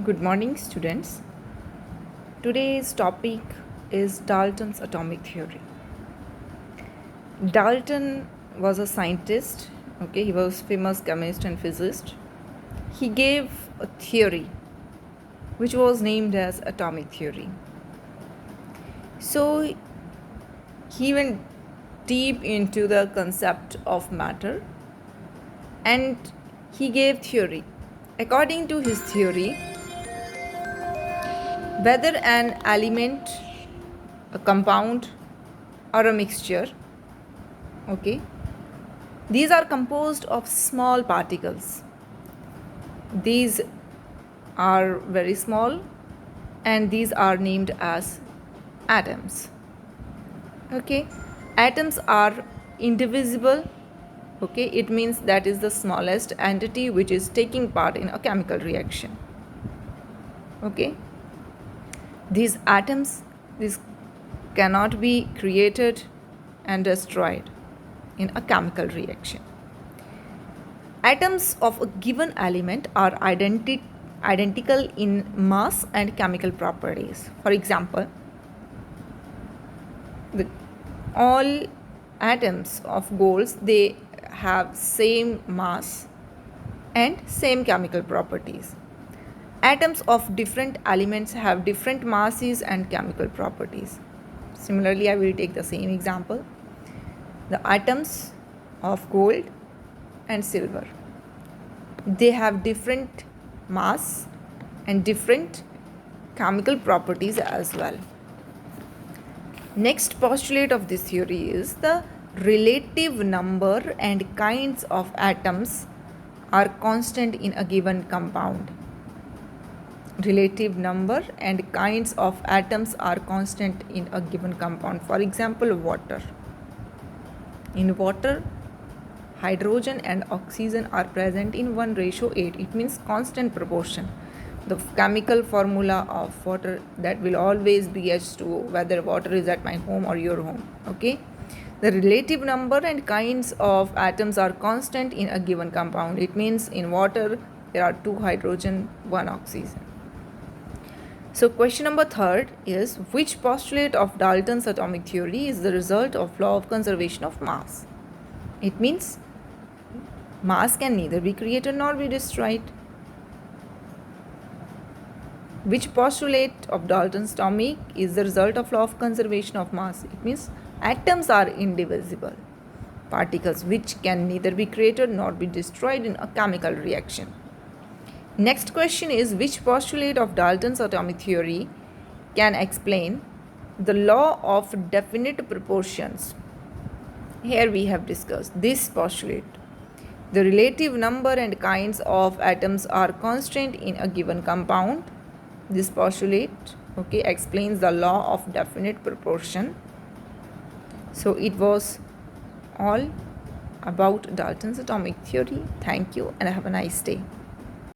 Good morning, students. Today's topic is Dalton's atomic theory. Dalton was a scientist, okay, he was famous chemist and physicist. He gave a theory which was named as atomic theory. So he went deep into the concept of matter and he gave theory. According to his theory, whether an element, a compound, or a mixture, okay, these are composed of small particles. These are very small and these are named as atoms. Okay, atoms are indivisible. Okay, it means that is the smallest entity which is taking part in a chemical reaction. Okay, these atoms, these cannot be created and destroyed in a chemical reaction. Atoms of a given element are identical in mass and chemical properties. For example, all atoms of gold, they have same mass and same chemical properties. Atoms of different elements have different masses and chemical properties. Similarly, I will take the same example. The atoms of gold and silver, they have different mass and different chemical properties as well. Next postulate of this theory is the relative number and kinds of atoms are constant in a given compound. Relative number and kinds of atoms are constant in a given compound. For example, water. In water, hydrogen and oxygen are present in 1:8. It means constant proportion. The chemical formula of water, that will always be H2O, whether water is at my home or your home. Okay, the relative number and kinds of atoms are constant in a given compound. It means in water there are 2 hydrogen, 1 oxygen. So question number 3 is, which postulate of Dalton's atomic theory is the result of law of conservation of mass? It means mass can neither be created nor be destroyed. Which postulate of Dalton's atomic is the result of law of conservation of mass? It means atoms are indivisible particles which can neither be created nor be destroyed in a chemical reaction. Next question is, which postulate of Dalton's atomic theory can explain the law of definite proportions? Here we have discussed this postulate. The relative number and kinds of atoms are constant in a given compound. This postulate, okay, explains the law of definite proportion. So it was all about Dalton's atomic theory. Thank you and have a nice day.